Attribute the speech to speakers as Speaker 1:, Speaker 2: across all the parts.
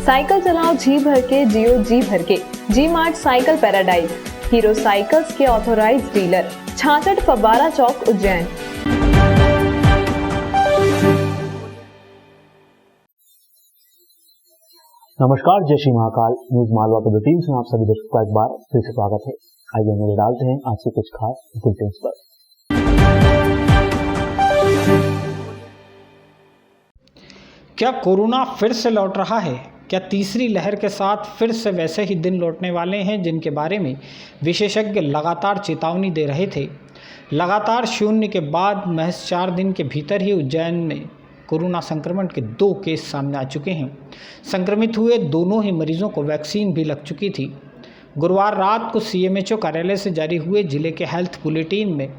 Speaker 1: Cycle चलाओ जी भर के, जियो जी भर के। G mart cycle paradise, Hero cycles के ऑथोराइज्ड डीलर, 66 फव्वारा चौक, उज्जैन।
Speaker 2: नमस्कार, जय श्री महाकाल। न्यूज मालवा के बुलेटिन में आप सभी दर्शकों का एक बार फिर से स्वागत है। आइए नजर डालते हैं आज के कुछ खास बुलेटिन पर।
Speaker 3: क्या कोरोना फिर से लौट रहा है? क्या तीसरी लहर के साथ फिर से वैसे ही दिन लौटने वाले हैं जिनके बारे में विशेषज्ञ लगातार चेतावनी दे रहे थे? लगातार शून्य के बाद महज 4 दिन के भीतर ही उज्जैन में कोरोना संक्रमण के 2 केस सामने आ चुके हैं। संक्रमित हुए दोनों ही मरीजों को वैक्सीन भी लग चुकी थी। गुरुवार रात को सीएमएचओ कार्यालय से जारी हुए जिले के हेल्थ बुलेटिन में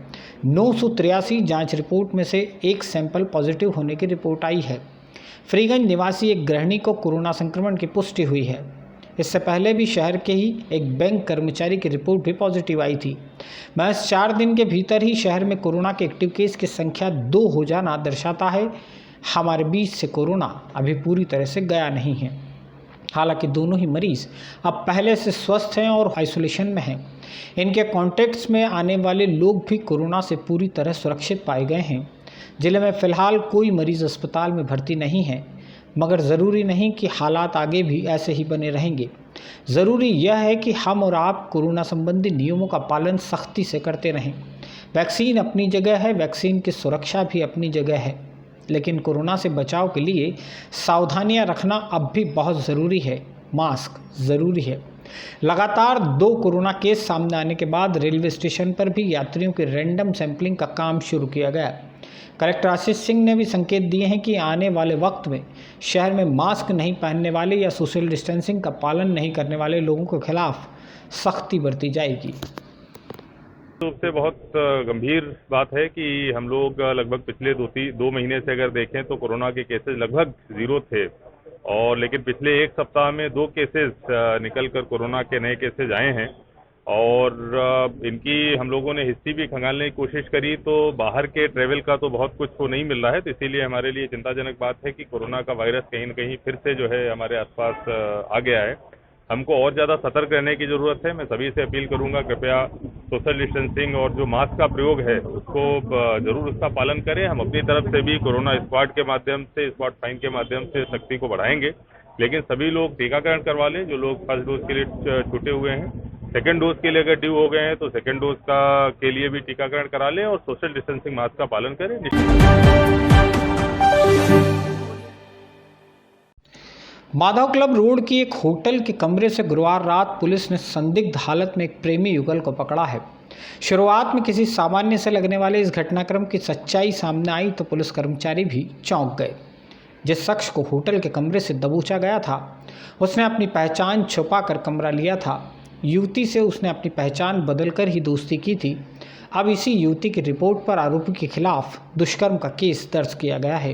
Speaker 3: 983 जांच रिपोर्ट में से एक सैंपल पॉजिटिव होने की रिपोर्ट आई है। फ्रीगंज निवासी एक गृहिणी को कोरोना संक्रमण की पुष्टि हुई है। इससे पहले भी शहर के ही एक बैंक कर्मचारी की रिपोर्ट भी पॉजिटिव आई थी। महज 4 दिन के भीतर ही शहर में कोरोना के एक्टिव केस की संख्या 2 हो जाना दर्शाता है हमारे बीच से कोरोना अभी पूरी तरह से गया नहीं है। हालांकि दोनों ही मरीज अब पहले से स्वस्थ हैं और आइसोलेशन में हैं। इनके कॉन्टैक्ट्स में आने वाले लोग भी कोरोना से पूरी तरह सुरक्षित पाए गए हैं। जिले में फ़िलहाल कोई मरीज़ अस्पताल में भर्ती नहीं है, मगर ज़रूरी नहीं कि हालात आगे भी ऐसे ही बने रहेंगे। ज़रूरी यह है कि हम और आप कोरोना संबंधी नियमों का पालन सख्ती से करते रहें। वैक्सीन अपनी जगह है, वैक्सीन की सुरक्षा भी अपनी जगह है, लेकिन कोरोना से बचाव के लिए सावधानियां रखना अब भी बहुत ज़रूरी है। मास्क ज़रूरी है। लगातार 2 कोरोना केस सामने आने के बाद रेलवे स्टेशन पर भी यात्रियों की रैंडम सैंपलिंग का काम शुरू किया गया। कलेक्टर आशीष सिंह ने भी संकेत दिए हैं कि आने वाले वक्त में शहर में मास्क नहीं पहनने वाले या सोशल डिस्टेंसिंग का पालन नहीं करने वाले लोगों के खिलाफ सख्ती बरती जाएगी।
Speaker 4: रूप से बहुत गंभीर बात है कि हम लोग लगभग पिछले 2 महीने से अगर देखें तो कोरोना के केसेस लगभग 0 थे, और लेकिन पिछले 1 सप्ताह में 2 केसेस निकल कर कोरोना के नए केसेस आए हैं। और इनकी हम लोगों ने हिस्ट्री भी खंगालने की कोशिश करी तो बाहर के ट्रैवल का तो बहुत कुछ तो नहीं मिल रहा है। तो इसीलिए हमारे लिए चिंताजनक बात है कि कोरोना का वायरस कहीं न कहीं फिर से जो है हमारे आसपास आ गया है। हमको और ज़्यादा सतर्क रहने की ज़रूरत है। मैं सभी से अपील करूंगा, कृपया सोशल डिस्टेंसिंग और जो मास्क का प्रयोग है उसको ज़रूर उसका पालन करें। हम अपनी तरफ से भी कोरोना स्क्वाड के माध्यम से, स्क्वाड फाइन के माध्यम से सख्ती को बढ़ाएंगे, लेकिन सभी लोग टीकाकरण करवा लें। जो लोग फर्स्ट डोज के लिए छूटे हुए हैं, सेकेंड डोज के लिए अगर ड्यू हो गए हैं तो सेकेंड डोज के लिए भी टीकाकरण करा लें और सोशल डिस्टेंसिंग मास्क का पालन करें।
Speaker 3: माधव क्लब रोड की एक होटल के कमरे से गुरुवार रात पुलिस ने संदिग्ध हालत में एक प्रेमी युगल को पकड़ा है। शुरुआत में किसी सामान्य से लगने वाले इस घटनाक्रम की सच्चाई सामने आई तो पुलिस कर्मचारी भी चौंक गए। जिस शख्स को होटल के कमरे से दबोचा गया था उसने अपनी पहचान छुपा कर कमरा लिया था। युवती से उसने अपनी पहचान बदलकर ही दोस्ती की थी। अब इसी युवती की रिपोर्ट पर आरोपी के खिलाफ दुष्कर्म का केस दर्ज किया गया है।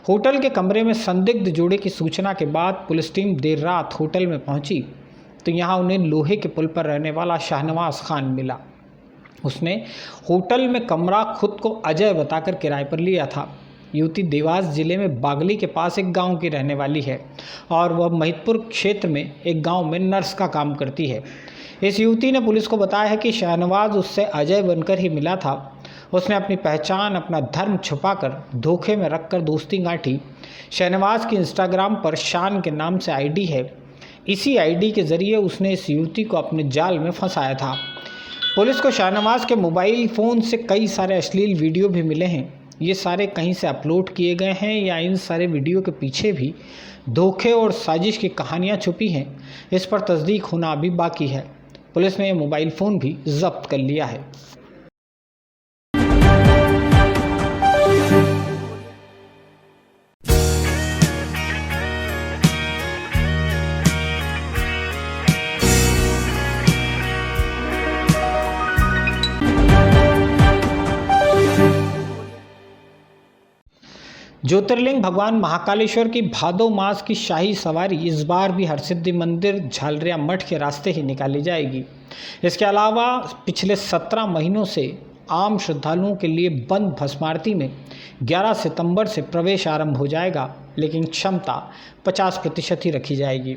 Speaker 3: होटल के कमरे में संदिग्ध जोड़े की सूचना के बाद पुलिस टीम देर रात होटल में पहुंची तो यहां उन्हें लोहे के पुल पर रहने वाला शाहनवाज खान मिला। उसने होटल में कमरा खुद को अजय बताकर किराए पर लिया था। युवती देवास जिले में बागली के पास एक गांव की रहने वाली है और वह महितपुर क्षेत्र में एक गांव में नर्स का काम करती है। इस युवती ने पुलिस को बताया है कि शाहनवाज उससे अजय बनकर ही मिला था। उसने अपनी पहचान, अपना धर्म छुपाकर धोखे में रखकर दोस्ती गांठी। शाहनवाज की इंस्टाग्राम पर शान के नाम से आईडी है। इसी आईडी के जरिए उसने इस युवती को अपने जाल में फंसाया था। पुलिस को शाहनवाज के मोबाइल फ़ोन से कई सारे अश्लील वीडियो भी मिले हैं। ये सारे कहीं से अपलोड किए गए हैं या इन सारे वीडियो के पीछे भी धोखे और साजिश की कहानियां छुपी हैं, इस पर तस्दीक होना अभी बाकी है। पुलिस ने ये मोबाइल फ़ोन भी जब्त कर लिया है। ज्योतिर्लिंग भगवान महाकालेश्वर की भादो मास की शाही सवारी इस बार भी हरसिद्धि मंदिर झालरिया मठ के रास्ते ही निकाली जाएगी। इसके अलावा पिछले 17 महीनों से आम श्रद्धालुओं के लिए बंद भस्म आरती में 11 सितंबर से प्रवेश आरंभ हो जाएगा, लेकिन क्षमता 50% ही रखी जाएगी।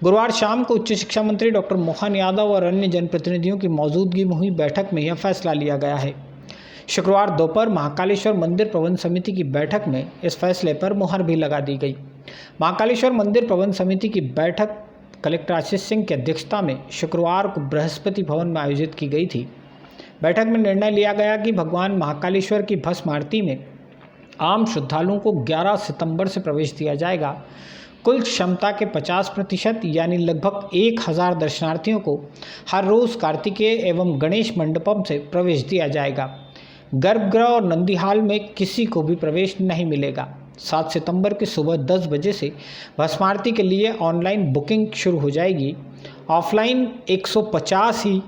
Speaker 3: गुरुवार शाम को उच्च शिक्षा मंत्री डॉक्टर मोहन यादव और अन्य जनप्रतिनिधियों की मौजूदगी में हुई बैठक में यह फैसला लिया गया है। शुक्रवार दोपहर महाकालेश्वर मंदिर प्रबंध समिति की बैठक में इस फैसले पर मुहर भी लगा दी गई। महाकालेश्वर मंदिर प्रबंध समिति की बैठक कलेक्टर आशीष सिंह की अध्यक्षता में शुक्रवार को बृहस्पति भवन में आयोजित की गई थी। बैठक में निर्णय लिया गया कि भगवान महाकालेश्वर की भस्म आरती में आम श्रद्धालुओं को 11 सितंबर से प्रवेश दिया जाएगा। कुल क्षमता के 50% यानी लगभग 1000 दर्शनार्थियों को हर रोज कार्तिकेय एवं गणेश मंडपम से प्रवेश दिया जाएगा। गर्भगृह और नंदीहाल में किसी को भी प्रवेश नहीं मिलेगा। 7 सितंबर की सुबह 10 बजे से भस्म आरती के लिए ऑनलाइन बुकिंग शुरू हो जाएगी। ऑफलाइन 150 ही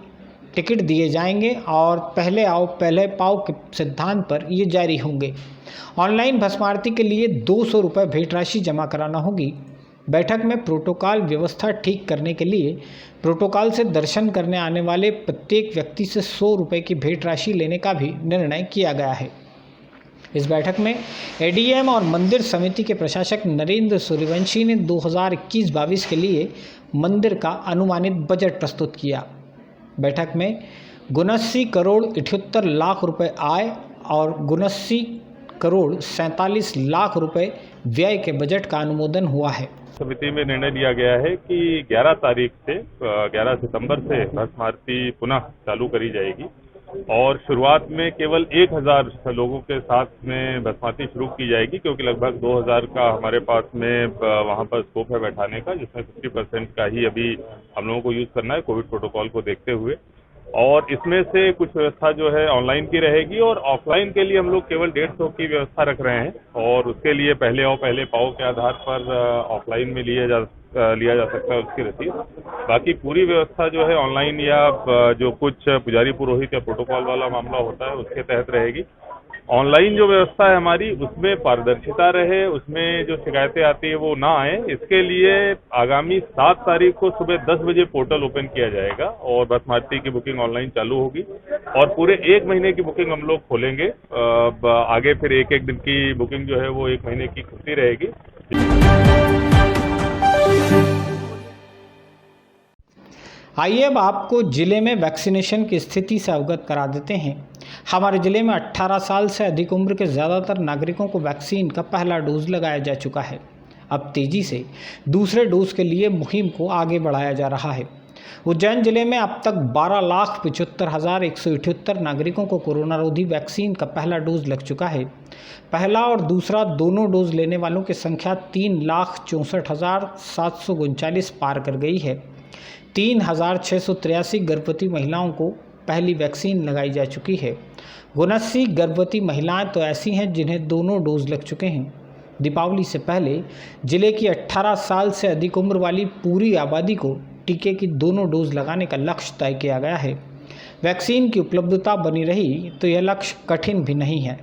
Speaker 3: टिकट दिए जाएंगे और पहले आओ पहले पाओ के सिद्धांत पर ये जारी होंगे। ऑनलाइन भस्म आरती के लिए 200 रुपये भेंट राशि जमा कराना होगी। बैठक में प्रोटोकॉल व्यवस्था ठीक करने के लिए प्रोटोकॉल से दर्शन करने आने वाले प्रत्येक व्यक्ति से 100 रुपये की भेंट राशि लेने का भी निर्णय किया गया है। इस बैठक में एडीएम और मंदिर समिति के प्रशासक नरेंद्र सूर्यवंशी ने 2021-22 के लिए मंदिर का अनुमानित बजट प्रस्तुत किया। बैठक में 79 करोड़ 78 लाख रुपए आय और 79 करोड़ 47 लाख रुपए व्यय के बजट का अनुमोदन हुआ है।
Speaker 4: समिति में निर्णय लिया गया है कि 11 तारीख से 11 सितंबर से भस्म आरती पुनः चालू करी जाएगी और शुरुआत में केवल 1000 लोगों के साथ में भस्म आरती शुरू की जाएगी, क्योंकि लगभग 2000 का हमारे पास में वहां पर स्कोप है बैठाने का, जिसमें 50% का ही अभी हम लोगों को यूज करना है कोविड प्रोटोकॉल को देखते हुए। और इसमें से कुछ व्यवस्था जो है ऑनलाइन की रहेगी और ऑफलाइन के लिए हम लोग केवल 150 की व्यवस्था रख रहे हैं और उसके लिए पहले आओ पहले पाओ के आधार पर ऑफलाइन में लिया जा सकता है उसकी रसीद। बाकी पूरी व्यवस्था जो है ऑनलाइन या जो कुछ पुजारी पुरोहित या प्रोटोकॉल वाला मामला होता है उसके तहत रहेगी। ऑनलाइन जो व्यवस्था है हमारी उसमें पारदर्शिता रहे, उसमें जो शिकायतें आती है वो ना आए, इसके लिए आगामी 7 तारीख को सुबह 10 बजे पोर्टल ओपन किया जाएगा और भस्म आरती की बुकिंग ऑनलाइन चालू होगी और पूरे 1 महीने की बुकिंग हम लोग खोलेंगे। आगे फिर एक दिन की बुकिंग जो है वो 1 महीने की खुलती रहेगी।
Speaker 3: आइए अब आपको जिले में वैक्सीनेशन की स्थिति से अवगत करा देते हैं। हमारे जिले में 18 साल से अधिक उम्र के ज़्यादातर नागरिकों को वैक्सीन का पहला डोज लगाया जा चुका है। अब तेज़ी से दूसरे डोज के लिए मुहिम को आगे बढ़ाया जा रहा है। उज्जैन जिले में अब तक 12,75,178 नागरिकों को कोरोना रोधी वैक्सीन का पहला डोज लग चुका है। पहला और दूसरा दोनों डोज लेने वालों की संख्या 3,64,739 पार कर गई है। 3,683 गर्भवती महिलाओं को पहली वैक्सीन लगाई जा चुकी है। 79 गर्भवती महिलाएं तो ऐसी हैं जिन्हें दोनों डोज लग चुके हैं। दीपावली से पहले जिले की 18 साल से अधिक उम्र वाली पूरी आबादी को टीके की दोनों डोज लगाने का लक्ष्य तय किया गया है। वैक्सीन की उपलब्धता बनी रही तो यह लक्ष्य कठिन भी नहीं है।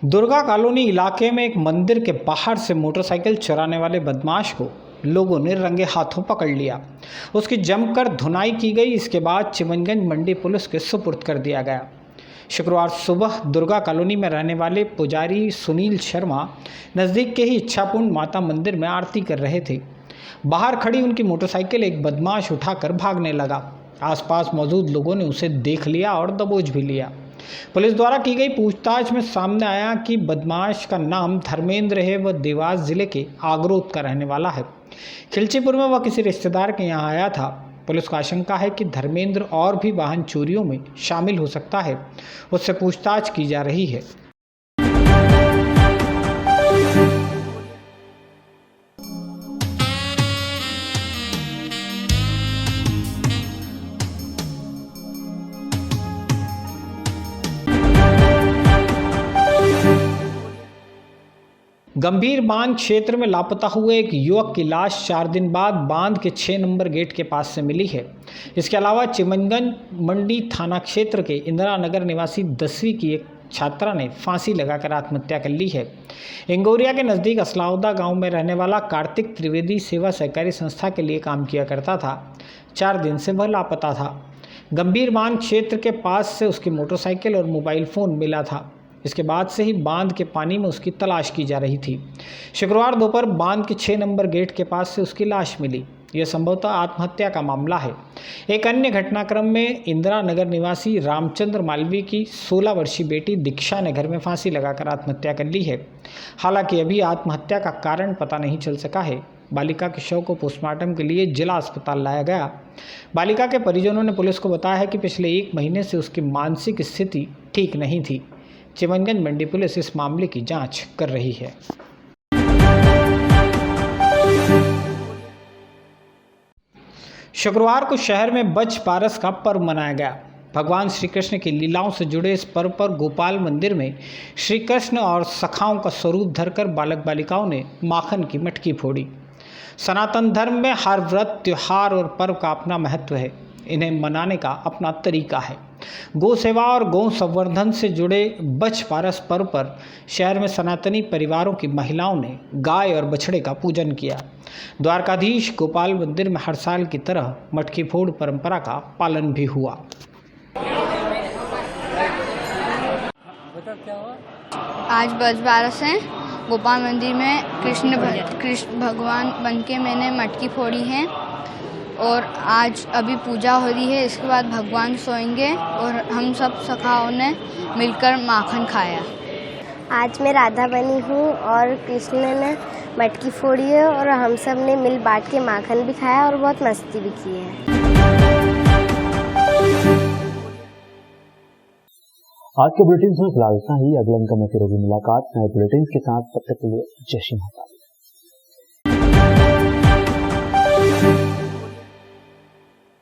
Speaker 3: दुर्गा कॉलोनी इलाके में एक मंदिर के बाहर से मोटरसाइकिल चुराने वाले बदमाश को लोगों ने रंगे हाथों पकड़ लिया। उसकी जमकर धुनाई की गई। इसके बाद चिमनगंज मंडी पुलिस के सुपुर्द कर दिया गया। शुक्रवार सुबह दुर्गा कॉलोनी में रहने वाले पुजारी सुनील शर्मा नज़दीक के ही इच्छापुंज माता मंदिर में आरती कर रहे थे। बाहर खड़ी उनकी मोटरसाइकिल एक बदमाश उठाकर भागने लगा। आसपास मौजूद लोगों ने उसे देख लिया और दबोच भी लिया। पुलिस द्वारा की गई पूछताछ में सामने आया कि बदमाश का नाम धर्मेंद्र है। वह देवास जिले के आगरोद का रहने वाला है। खिलचीपुर में वह किसी रिश्तेदार के यहाँ आया था। पुलिस को आशंका है कि धर्मेंद्र और भी वाहन चोरियों में शामिल हो सकता है। उससे पूछताछ की जा रही है। गंभीर बांध क्षेत्र में लापता हुए एक युवक की लाश 4 दिन बाद बांध के 6 नंबर गेट के पास से मिली है। इसके अलावा चिमनगंज मंडी थाना क्षेत्र के इंदिरा नगर निवासी 10वीं की एक छात्रा ने फांसी लगाकर आत्महत्या कर ली है। इंगोरिया के नज़दीक असलाउद्दा गांव में रहने वाला कार्तिक त्रिवेदी सेवा सहकारी संस्था के लिए काम किया करता था। 4 दिन से वह लापता था। गंभीर बांध क्षेत्र के पास से उसकी मोटरसाइकिल और मोबाइल फ़ोन मिला था। इसके बाद से ही बांध के पानी में उसकी तलाश की जा रही थी। शुक्रवार दोपहर बांध के 6 नंबर गेट के पास से उसकी लाश मिली। यह संभवतः आत्महत्या का मामला है। एक अन्य घटनाक्रम में इंदिरा नगर निवासी रामचंद्र मालवीय की 16 वर्षीय बेटी दीक्षा ने घर में फांसी लगाकर आत्महत्या कर ली है। हालांकि अभी आत्महत्या का कारण पता नहीं चल सका है। बालिका के शव को पोस्टमार्टम के लिए जिला अस्पताल लाया गया। बालिका के परिजनों ने पुलिस को बताया है कि पिछले 1 महीने से उसकी मानसिक स्थिति ठीक नहीं थी। चिमनगंज मंडी पुलिस इस मामले की जांच कर रही है। शुक्रवार को शहर में बच पारस का पर्व मनाया गया। भगवान श्री कृष्ण की लीलाओं से जुड़े इस पर्व पर गोपाल मंदिर में श्री कृष्ण और सखाओं का स्वरूप धरकर बालक बालिकाओं ने माखन की मटकी फोड़ी। सनातन धर्म में हर व्रत, त्योहार और पर्व का अपना महत्व है। इन्हें मनाने का अपना तरीका है। गौ सेवा और गौ संवर्धन से जुड़े बच पारस पर्व पर शहर में सनातनी परिवारों की महिलाओं ने गाय और बछड़े का पूजन किया। द्वारकाधीश गोपाल मंदिर में हर साल की तरह मटकी फोड़ परंपरा का पालन भी हुआ।
Speaker 5: आज बच पारस है। गोपाल मंदिर में कृष्ण भगवान बनके मैंने मटकी फोड़ी है और आज अभी पूजा हो रही है। इसके बाद भगवान सोएंगे और हम सब सखाओं ने मिलकर माखन खाया।
Speaker 6: आज मैं राधा बनी हूँ और कृष्ण ने मटकी फोड़ी है और हम सब ने मिल बांट के माखन भी खाया और बहुत मस्ती भी की है।
Speaker 2: आज के बुलेटिन में फिलहाल इतना ही। अगले अंक में फिर होगी मुलाकात नए बुलेटिन के साथ। तब तक के लिए जय श्री महाकाल।